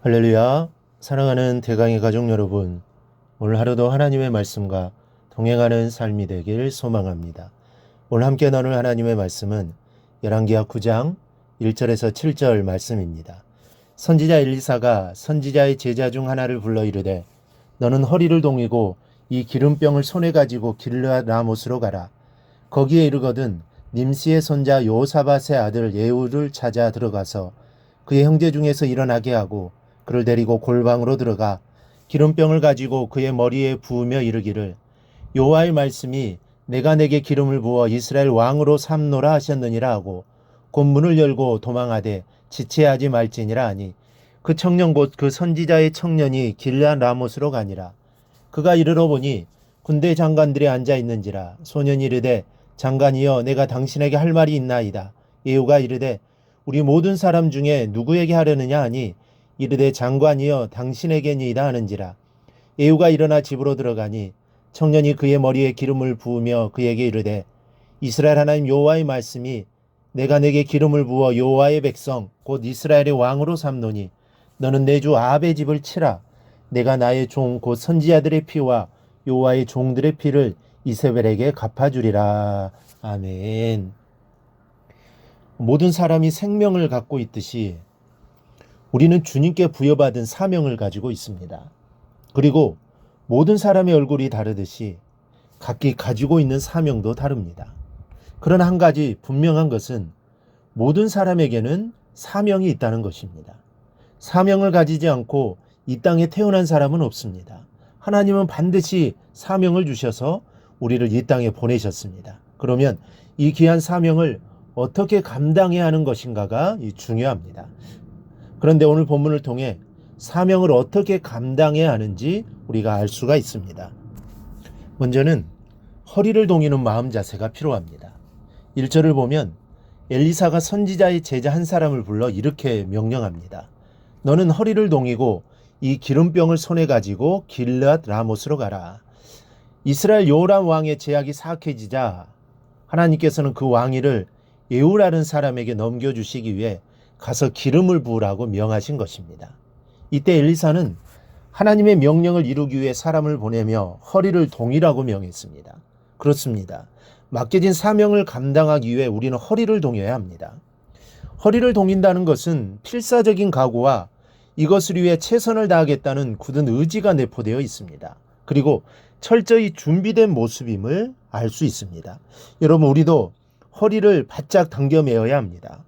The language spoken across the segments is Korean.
할렐루야. 사랑하는 대강의 가족 여러분, 오늘 하루도 하나님의 말씀과 동행하는 삶이 되길 소망합니다. 오늘 함께 나눌 하나님의 말씀은 열왕기하 9장 1절에서 7절 말씀입니다. 선지자 엘리사가 선지자의 제자 중 하나를 불러 이르되 너는 허리를 동이고 이 기름병을 손에 가지고 길르앗 라못으로 가라. 거기에 이르거든 님시의 손자 요사밧의 아들 예후를 찾아 들어가서 그의 형제 중에서 일어나게 하고 그를 데리고 골방으로 들어가 기름병을 가지고 그의 머리에 부으며 이르기를 여호와의 말씀이 내가 내게 기름을 부어 이스라엘 왕으로 삼노라 하셨느니라 하고 곧 문을 열고 도망하되 지체하지 말지니라 하니 그 청년 곧 그 선지자의 청년이 길르앗 라못으로 가니라. 그가 이르러 보니 군대 장관들이 앉아 있는지라. 소년이 이르되 장관이여 내가 당신에게 할 말이 있나이다. 예후가 이르되 우리 모든 사람 중에 누구에게 하려느냐 하니 이르되 장관이여 당신에게니이다 하는지라. 예후가 일어나 집으로 들어가니 청년이 그의 머리에 기름을 부으며 그에게 이르되 이스라엘 하나님 여호와의 말씀이 내가 내게 기름을 부어 여호와의 백성 곧 이스라엘의 왕으로 삼노니 너는 내 주 아합의 집을 치라. 내가 나의 종 곧 선지자들의 피와 여호와의 종들의 피를 이세벨에게 갚아주리라. 아멘. 모든 사람이 생명을 갖고 있듯이 우리는 주님께 부여받은 사명을 가지고 있습니다. 그리고 모든 사람의 얼굴이 다르듯이 각기 가지고 있는 사명도 다릅니다. 그러나 한 가지 분명한 것은 모든 사람에게는 사명이 있다는 것입니다. 사명을 가지지 않고 이 땅에 태어난 사람은 없습니다. 하나님은 반드시 사명을 주셔서 우리를 이 땅에 보내셨습니다. 그러면 이 귀한 사명을 어떻게 감당해야 하는 것인가가 중요합니다. 그런데 오늘 본문을 통해 사명을 어떻게 감당해야 하는지 우리가 알 수가 있습니다. 먼저는 허리를 동이는 마음 자세가 필요합니다. 1절을 보면 엘리사가 선지자의 제자 한 사람을 불러 이렇게 명령합니다. 너는 허리를 동이고 이 기름병을 손에 가지고 길르앗 라못으로 가라. 이스라엘 요람 왕의 제약이 사악해지자 하나님께서는 그 왕위를 예후라는 사람에게 넘겨주시기 위해 가서 기름을 부으라고 명하신 것입니다. 이때 엘리사는 하나님의 명령을 이루기 위해 사람을 보내며 허리를 동이라고 명했습니다. 그렇습니다. 맡겨진 사명을 감당하기 위해 우리는 허리를 동여야 합니다. 허리를 동인다는 것은 필사적인 각오와 이것을 위해 최선을 다하겠다는 굳은 의지가 내포되어 있습니다. 그리고 철저히 준비된 모습임을 알 수 있습니다. 여러분, 우리도 허리를 바짝 당겨 메어야 합니다.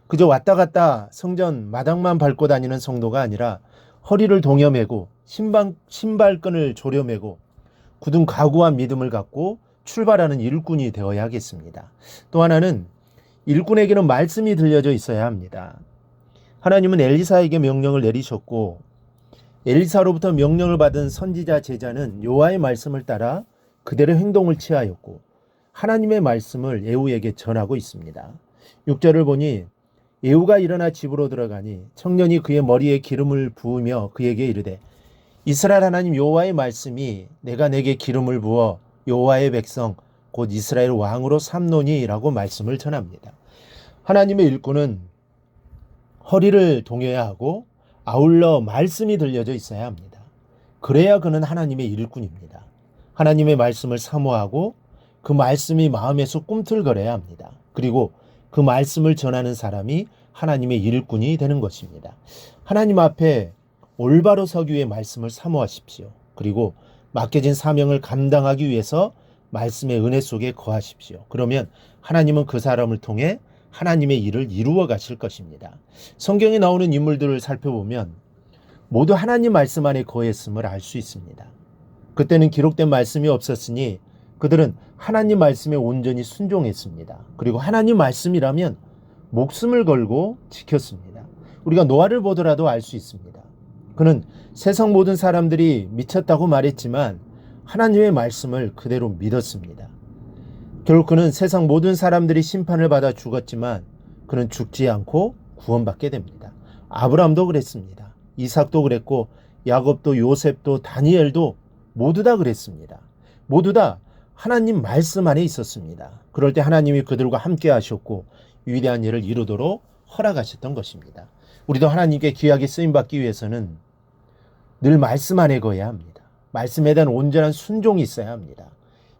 그저 왔다 갔다 성전 마당만 밟고 다니는 성도가 아니라 허리를 동여 매고 신발끈을 조려 매고 굳은 각오한 믿음을 갖고 출발하는 일꾼이 되어야 하겠습니다. 또 하나는 일꾼에게는 말씀이 들려져 있어야 합니다. 하나님은 엘리사에게 명령을 내리셨고 엘리사로부터 명령을 받은 선지자 제자는 여호와의 말씀을 따라 그대로 행동을 취하였고 하나님의 말씀을 예후에게 전하고 있습니다. 6절을 보니 예후가 일어나 집으로 들어가니 청년이 그의 머리에 기름을 부으며 그에게 이르되 이스라엘 하나님 여호와의 말씀이 내가 내게 기름을 부어 여호와의 백성 곧 이스라엘 왕으로 삼노니라고 말씀을 전합니다. 하나님의 일꾼은 허리를 동여야 하고 아울러 말씀이 들려져 있어야 합니다. 그래야 그는 하나님의 일꾼입니다. 하나님의 말씀을 사모하고 그 말씀이 마음에서 꿈틀거려야 합니다. 그리고 그 말씀을 전하는 사람이 하나님의 일꾼이 되는 것입니다. 하나님 앞에 올바로 서기 위해 말씀을 사모하십시오. 그리고 맡겨진 사명을 감당하기 위해서 말씀의 은혜 속에 거하십시오. 그러면 하나님은 그 사람을 통해 하나님의 일을 이루어 가실 것입니다. 성경에 나오는 인물들을 살펴보면 모두 하나님 말씀 안에 거했음을 알 수 있습니다. 그때는 기록된 말씀이 없었으니 그들은 하나님 말씀에 온전히 순종했습니다. 그리고 하나님 말씀이라면 목숨을 걸고 지켰습니다. 우리가 노아를 보더라도 알 수 있습니다. 그는 세상 모든 사람들이 미쳤다고 말했지만 하나님의 말씀을 그대로 믿었습니다. 결국 그는 세상 모든 사람들이 심판을 받아 죽었지만 그는 죽지 않고 구원받게 됩니다. 아브라함도 그랬습니다. 이삭도 그랬고 야곱도 요셉도 다니엘도 모두 다 그랬습니다. 모두 다 하나님 말씀 안에 있었습니다. 그럴 때 하나님이 그들과 함께 하셨고 위대한 일을 이루도록 허락하셨던 것입니다. 우리도 하나님께 귀하게 쓰임받기 위해서는 늘 말씀 안에 거해야 합니다. 말씀에 대한 온전한 순종이 있어야 합니다.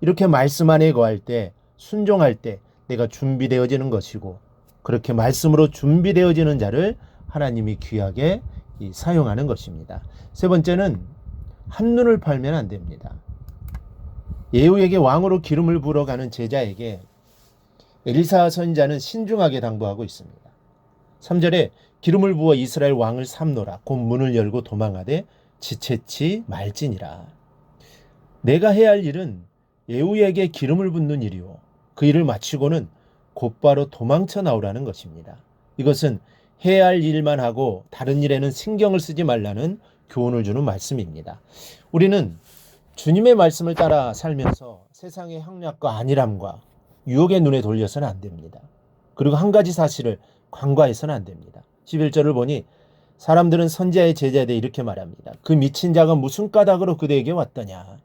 이렇게 말씀 안에 거할 때, 순종할 때 내가 준비되어지는 것이고, 그렇게 말씀으로 준비되어지는 자를 하나님이 귀하게 사용하는 것입니다. 세 번째는 한눈을 팔면 안 됩니다. 예후에게 왕으로 기름을 부으러 가는 제자에게 엘리사 선지자는 신중하게 당부하고 있습니다. 3절에 기름을 부어 이스라엘 왕을 삼노라. 곧 문을 열고 도망하되 지체치 말지니라. 내가 해야 할 일은 예후에게 기름을 붓는 일이요, 그 일을 마치고는 곧바로 도망쳐 나오라는 것입니다. 이것은 해야 할 일만 하고 다른 일에는 신경을 쓰지 말라는 교훈을 주는 말씀입니다. 우리는 주님의 말씀을 따라 살면서 세상의 향락과 안일함과 유혹의 눈에 돌려서는 안 됩니다. 그리고 한 가지 사실을 간과해서는 안 됩니다. 11절을 보니 사람들은 선지자의 제자에 대해 이렇게 말합니다. 그 미친 자가 무슨 까닭으로 그대에게 왔더냐.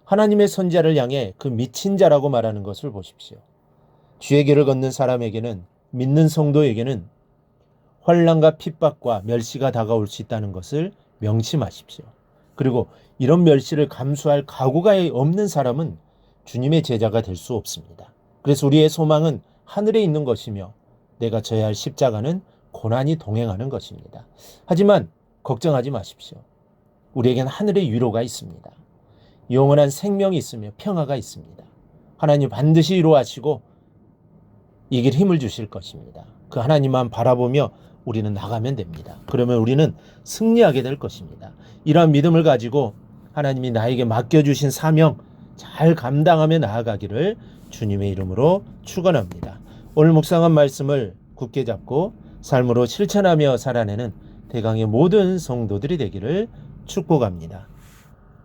하나님의 선지자를 향해 그 미친 자라고 말하는 것을 보십시오. 주의 길을 걷는 사람에게는, 믿는 성도에게는 환난과 핍박과 멸시가 다가올 수 있다는 것을 명심하십시오. 그리고 이런 멸시를 감수할 각오가 없는 사람은 주님의 제자가 될 수 없습니다. 그래서 우리의 소망은 하늘에 있는 것이며 내가 져야 할 십자가는 고난이 동행하는 것입니다. 하지만 걱정하지 마십시오. 우리에겐 하늘의 위로가 있습니다. 영원한 생명이 있으며 평화가 있습니다. 하나님 반드시 위로하시고 이길 힘을 주실 것입니다. 그 하나님만 바라보며 우리는 나가면 됩니다. 그러면 우리는 승리하게 될 것입니다. 이러한 믿음을 가지고 하나님이 나에게 맡겨주신 사명 잘 감당하며 나아가기를 주님의 이름으로 축원합니다. 오늘 묵상한 말씀을 굳게 잡고 삶으로 실천하며 살아내는 대강의 모든 성도들이 되기를 축복합니다.